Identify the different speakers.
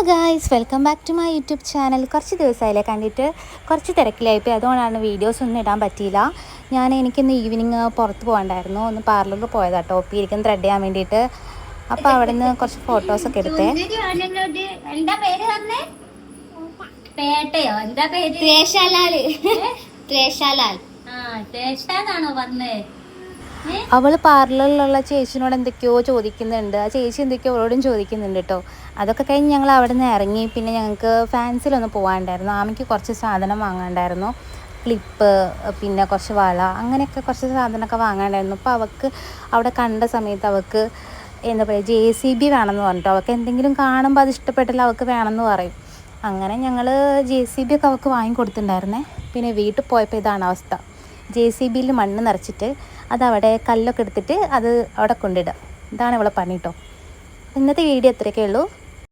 Speaker 1: Guys, welcome back to my YouTube channel. കുറച്ച് ദിവസമായില്ലേ കണ്ടിട്ട്, കുറച്ച് തിരക്കിലായിപ്പോയി. അതുകൊണ്ടാണ് വീഡിയോസ് ഒന്നും ഇടാൻ പറ്റിയില്ല. എനിക്കിന്ന് ഈവനിങ് പുറത്ത് പോകണ്ടായിരുന്നു. ഒന്ന് പാർലറിൽ പോയതാണ് ടോപ്പ് ഇരിക്കുന്ന ത്രെഡ് ചെയ്യാൻ വേണ്ടിയിട്ട്. അപ്പോൾ അവിടെ നിന്ന് കുറച്ച് ഫോട്ടോസൊക്കെ എടുത്തേ.
Speaker 2: എന്താ പേര് പറഞ്ഞേ? പേട്ടയോ? എന്താ പേര്?
Speaker 1: ത്രേശാലാൽ.
Speaker 2: ാണോ പറഞ്ഞേ?
Speaker 1: അവൾ പാർലറിലുള്ള ചേച്ചിനോട് എന്തൊക്കെയോ ചോദിക്കുന്നുണ്ട്. ആ ചേച്ചി എന്തൊക്കെയോ അവളോടും ചോദിക്കുന്നുണ്ട് കേട്ടോ. അതൊക്കെ കഴിഞ്ഞ് ഞങ്ങൾ അവിടെ നിന്ന് ഇറങ്ങി. പിന്നെ ഞങ്ങൾക്ക് ഫാൻസിലൊന്ന് പോകാനുണ്ടായിരുന്നു. ആമയ്ക്ക് കുറച്ച് സാധനം വാങ്ങാണ്ടായിരുന്നു. ക്ലിപ്പ്, പിന്നെ കുറച്ച് വള, അങ്ങനെയൊക്കെ കുറച്ച് സാധനമൊക്കെ വാങ്ങാണ്ടായിരുന്നു. അപ്പോൾ അവൾക്ക് അവിടെ കണ്ട സമയത്ത് അവൾക്ക് എന്താ പറയുക, JCB വേണമെന്ന് പറഞ്ഞിട്ടോ. അവൾക്ക് എന്തെങ്കിലും കാണുമ്പോൾ അത് ഇഷ്ടപ്പെട്ടില്ല, അവൾക്ക് വേണമെന്ന് പറയും. അങ്ങനെ ഞങ്ങൾ JCB ഒക്കെ അവൾക്ക് വാങ്ങിക്കൊടുത്തിട്ടുണ്ടായിരുന്നേ. പിന്നെ വീട്ടിൽ പോയപ്പോൾ ഇതാണ് അവസ്ഥ. JCBയിൽ മണ്ണ് നിറച്ചിട്ട് അതവിടെ കല്ലൊക്കെ എടുത്തിട്ട് അത് അവിടെ കൊണ്ടിടുക. ഇതാണ് ഇവളെ പണി കേട്ടോ. ഇന്നത്തെ വീഡിയോ ഇത്രയൊക്കെ ഉള്ളൂ.